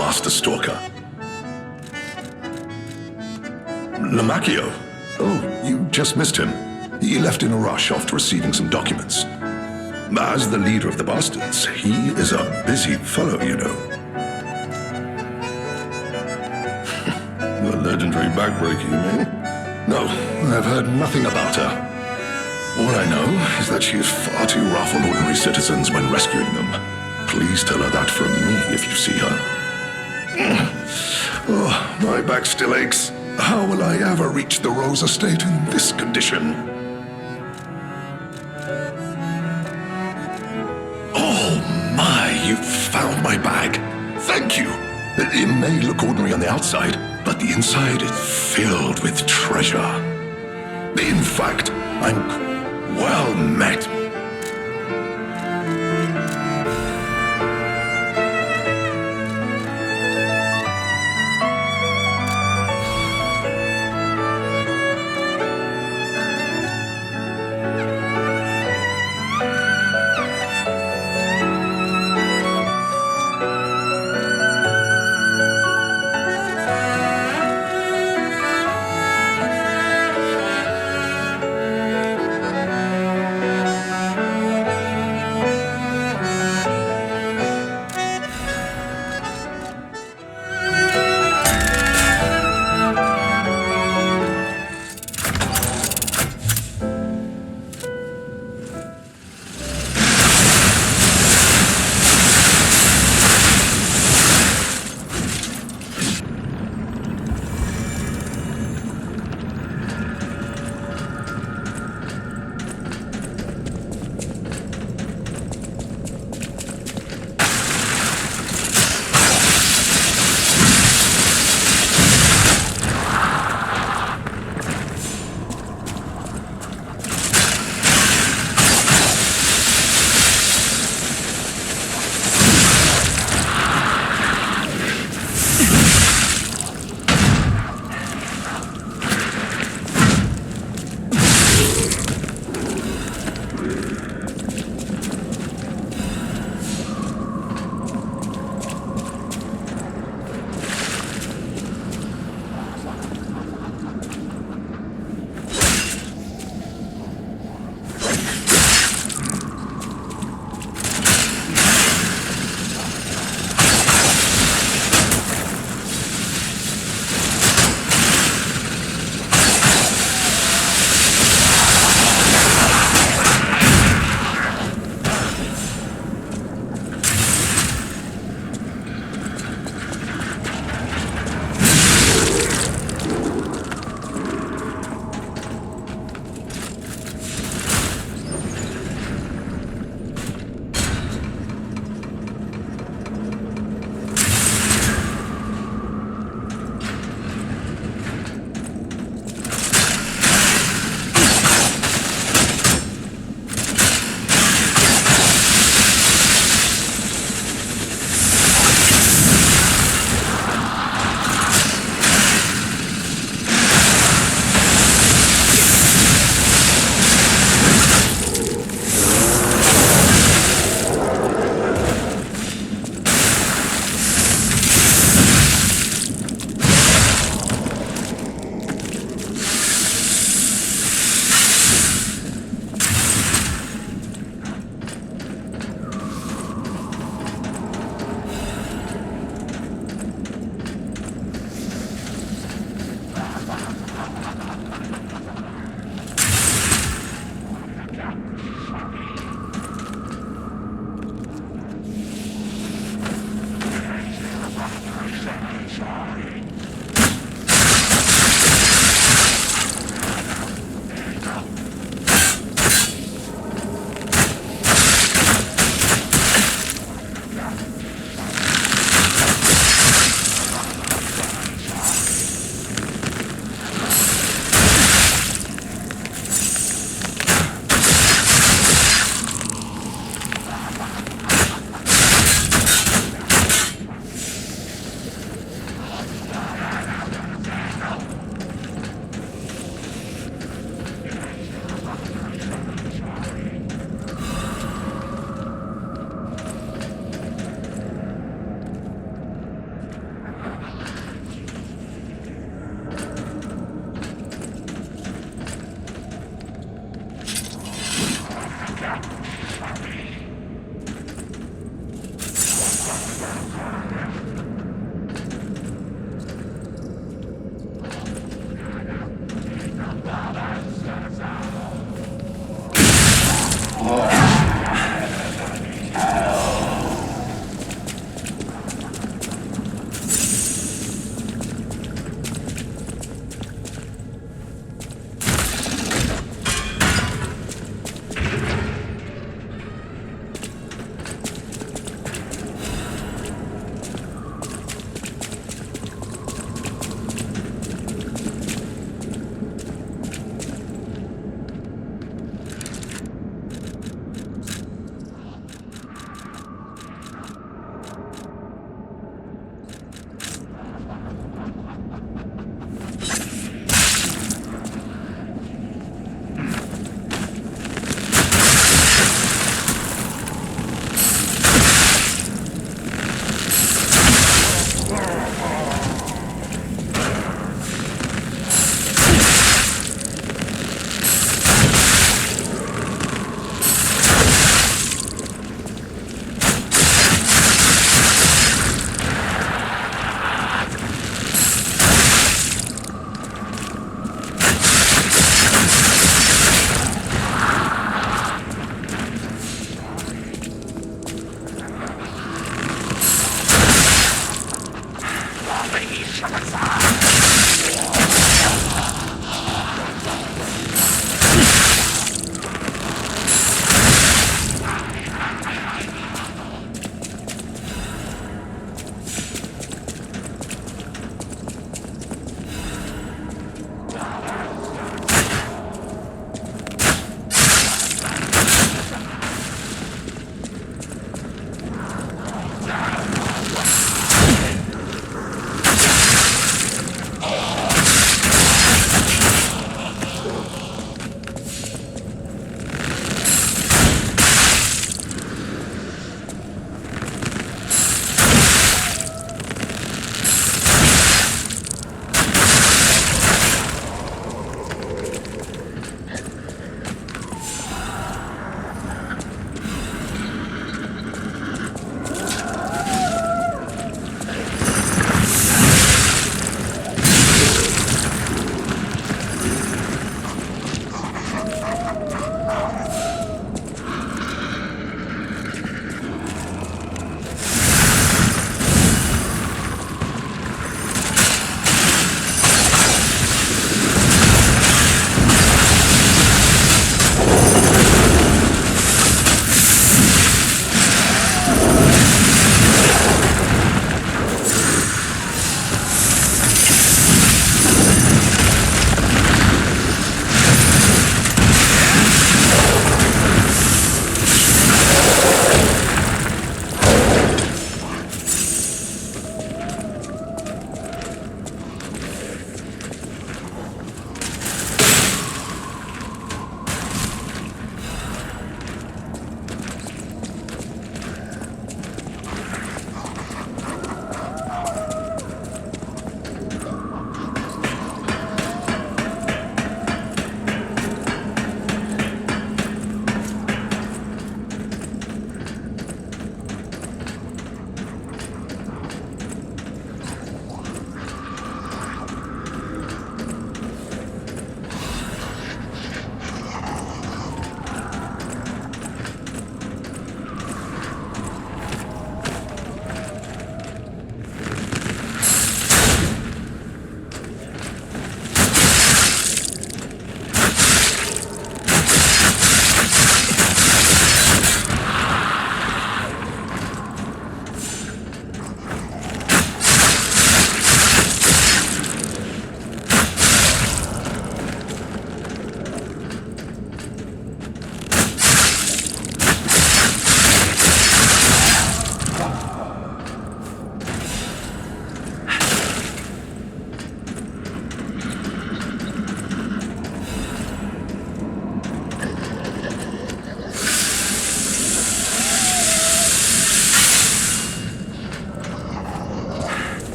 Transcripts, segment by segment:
master stalker. Lamacchio? Oh, you just missed him. He left in a rush after receiving some documents. As the leader of the bastards, he is a busy fellow, you know. The legendary backbreaker, you mean? No, I've heard nothing about her. All I know is that she is far too rough on ordinary citizens when rescuing them. Please tell her that from me if you see her. Oh, my back still aches. How will I ever reach the Rose Estate in this condition? Oh my, you found my bag. Thank you. It may look ordinary on the outside, but the inside is filled with treasure. In fact, I'm well met.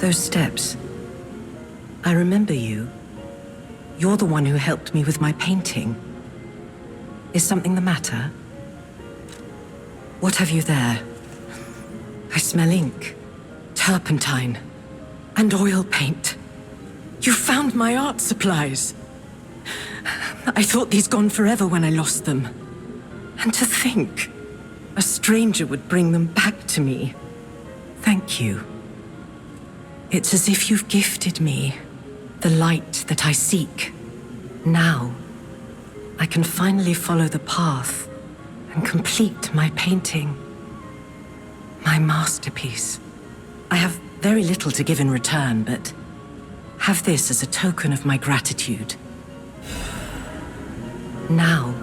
Those steps. I remember you. You're the one who helped me with my painting. Is something the matter? What have you there? I smell ink, turpentine, and oil paint. You found my art supplies. I thought these gone forever when I lost them. And to think, a stranger would bring them back to me. Thank you. It's as if you've gifted me the light that I seek. Now, I can finally follow the path and complete my painting. My masterpiece. I have very little to give in return, but have this as a token of my gratitude. Now.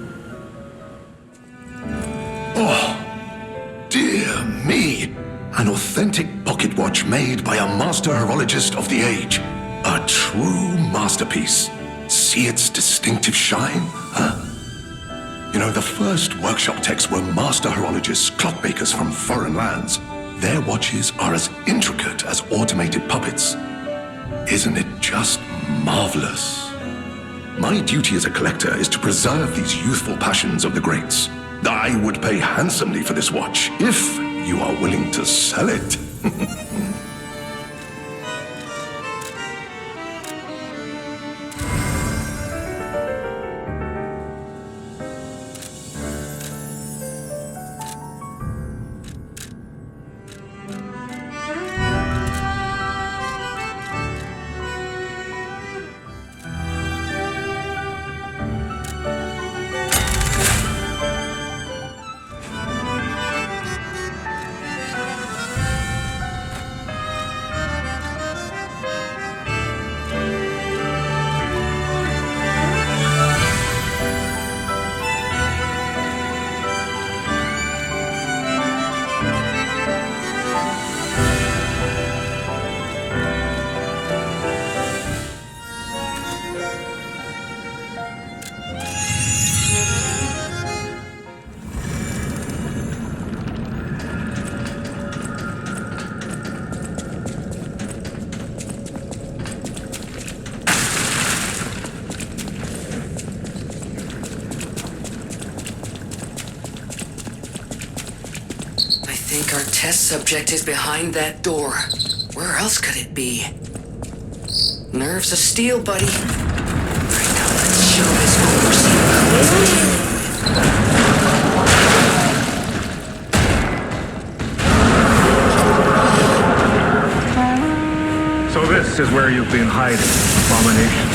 Oh, dear me! An authentic pocket watch made by a master horologist of the age. A true masterpiece. See its distinctive shine, huh? You know, the first workshop techs were master horologists, clockmakers from foreign lands. Their watches are as intricate as automated puppets. Isn't it just marvelous? My duty as a collector is to preserve these youthful passions of the greats. I would pay handsomely for this watch, if you are willing to sell it. I think our test subject is behind that door. Where else could it be? Nerves of steel, buddy. Right now, let's show this overseer. So this is where you've been hiding, Abomination.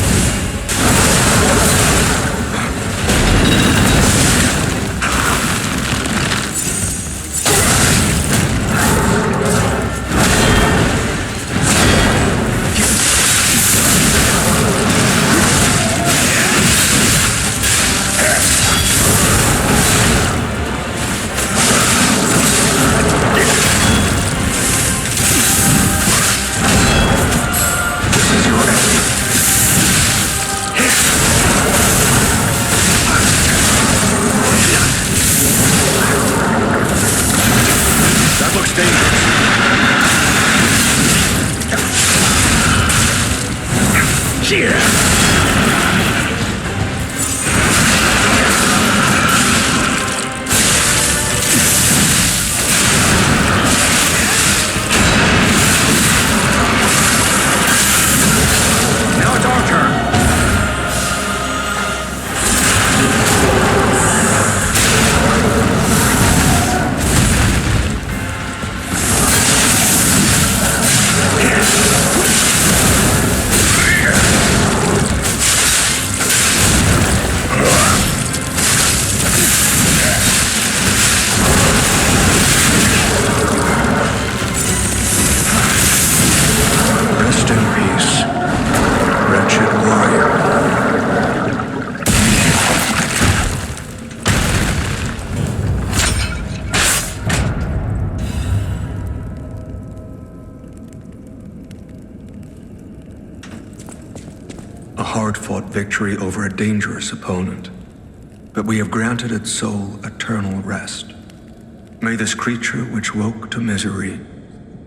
Hard-fought victory over a dangerous opponent, but we have granted its soul eternal rest. May this creature which woke to misery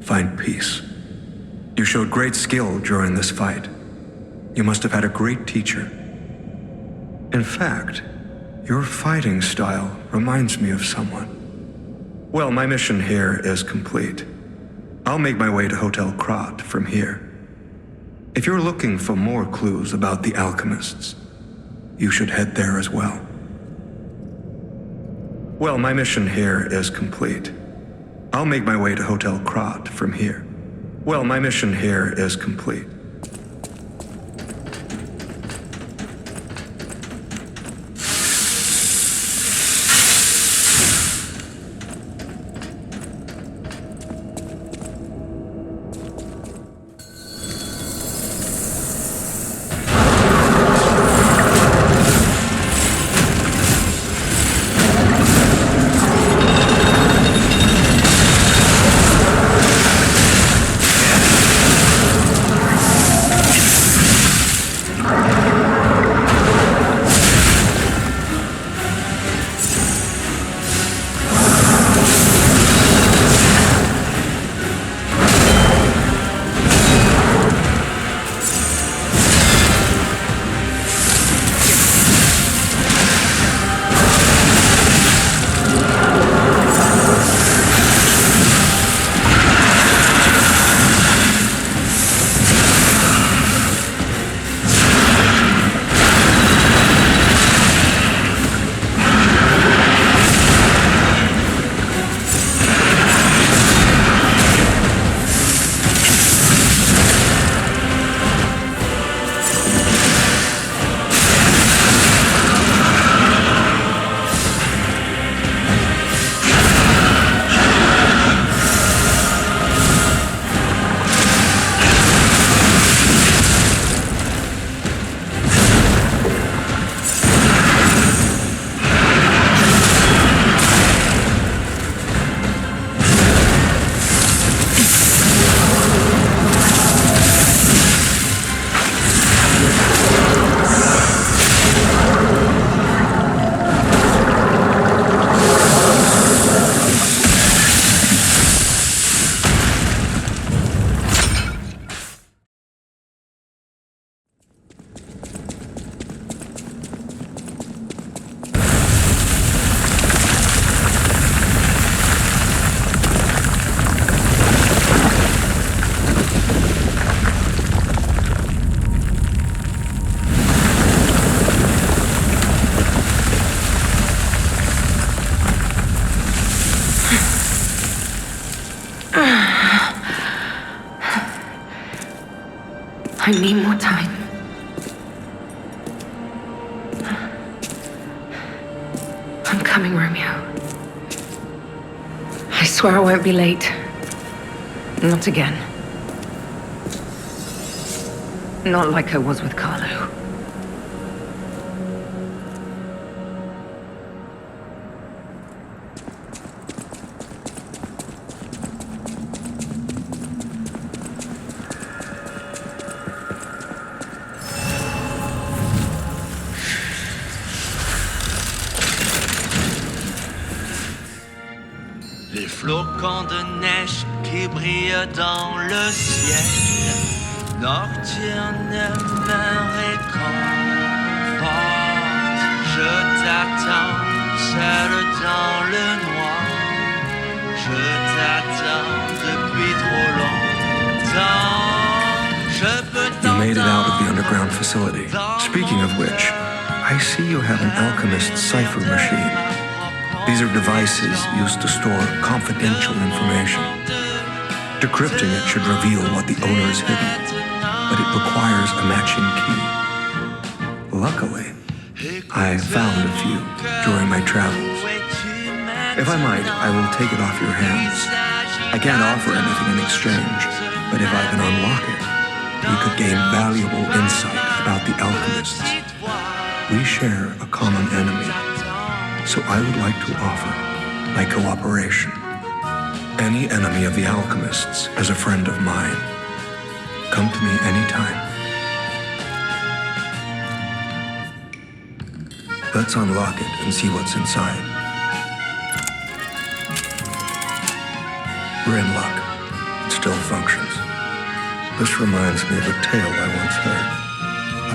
find peace. You showed great skill during this fight. You must have had a great teacher. In fact, your fighting style reminds me of someone. Well, my mission here is complete. I'll make my way to Hotel Krat from here. If you're looking for more clues about the alchemists, you should head there as well. Well, my mission here is complete. I'll make my way to Hotel Krat from here. Well, my mission here is complete. I need more time. I'm coming, Romeo. I swear I won't be late. Not again. Not like I was with Carlo. Les flocons de neige qui brillent dans le ciel nocturne me réconforte. Je t'attends seul dans le noir. Je t'attends depuis trop longtemps. Je peux You made it out of the t'entendre underground facility. dans Speaking of which, I see you have an alchemist's cipher machine. These are devices used to store confidential information. Decrypting it should reveal what the owner has hidden, but it requires a matching key. Luckily, I found a few during my travels. If I might, I will take it off your hands. I can't offer anything in exchange, but if I can unlock it, we could gain valuable insight about the alchemists. We share a common enemy, so I would like to offer my cooperation. Any enemy of the alchemists is a friend of mine. Come to me anytime. Let's unlock it and see what's inside. We're in luck. It still functions. This reminds me of a tale I once heard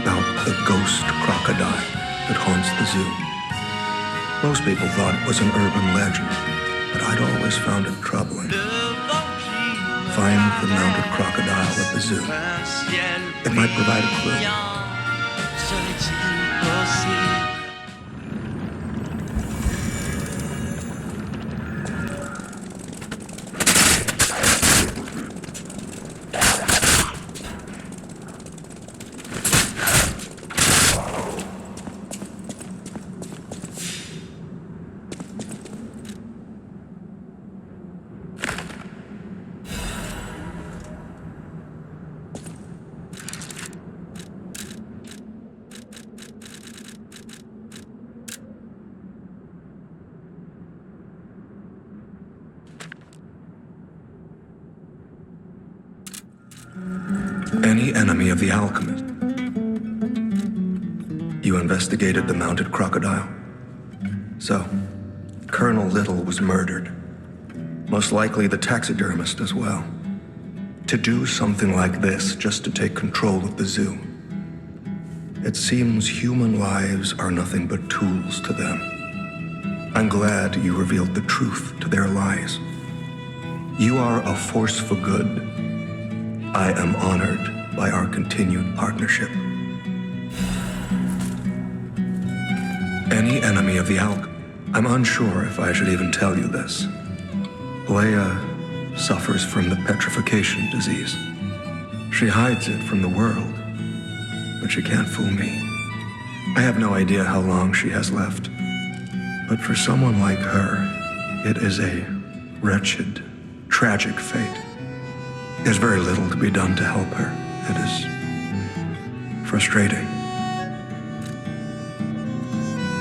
about the ghost crocodile that haunts the zoo. Most people thought it was an urban legend, but I'd always found it troubling. Find the mounted crocodile at the zoo. It might provide a clue. Serait-il possible? Any enemy of the alchemist. You investigated the mounted crocodile. So, Colonel Little was murdered. Most likely the taxidermist as well. To do something like this just to take control of the zoo. It seems human lives are nothing but tools to them. I'm glad you revealed the truth to their lies. You are a force for good. I am honored by our continued partnership. Any enemy of the I'm unsure if I should even tell you this. Leia suffers from the petrification disease. She hides it from the world, but she can't fool me. I have no idea how long she has left, but for someone like her, it is a wretched, tragic fate. There's very little to be done to help her. It is frustrating.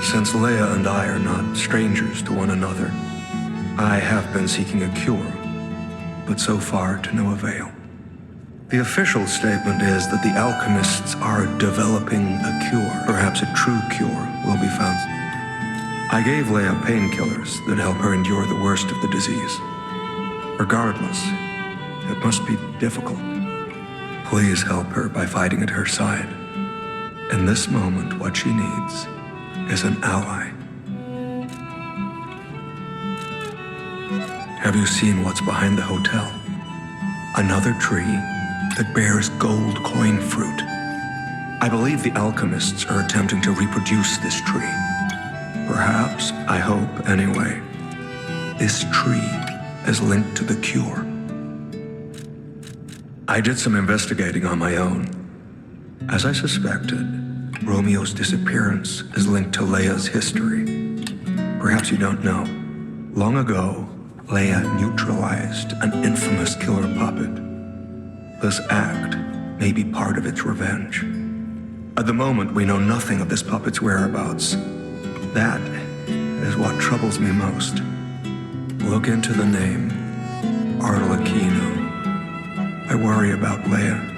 Since Leia and I are not strangers to one another, I have been seeking a cure, but so far to no avail. The official statement is that the alchemists are developing a cure. Perhaps a true cure will be found. I gave Leia painkillers that help her endure the worst of the disease. Regardless, it must be difficult. Please help her by fighting at her side. In this moment, what she needs is an ally. Have you seen what's behind the hotel? Another tree that bears gold coin fruit. I believe the alchemists are attempting to reproduce this tree. Perhaps, I hope anyway, this tree is linked to the cure. I did some investigating on my own. As I suspected, Romeo's disappearance is linked to Leia's history. Perhaps you don't know. Long ago, Leia neutralized an infamous killer puppet. This act may be part of its revenge. At the moment, we know nothing of this puppet's whereabouts. That is what troubles me most. Look into the name, Arlecchino. I worry about Leia.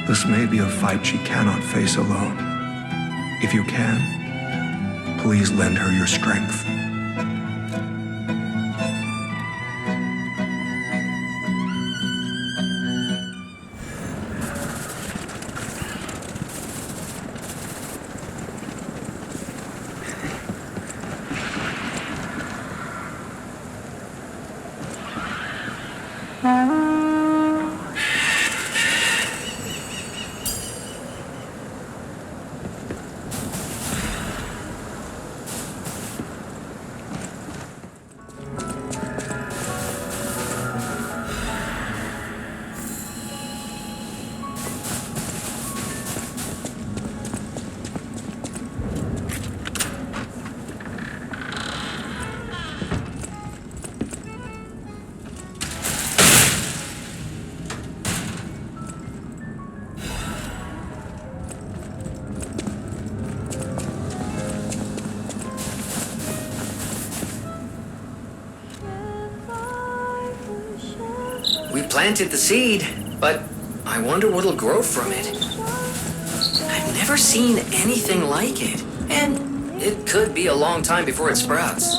This may be a fight she cannot face alone. If you can, please lend her your strength. We planted the seed, but I wonder what'll grow from it. I've never seen anything like it, and it could be a long time before it sprouts.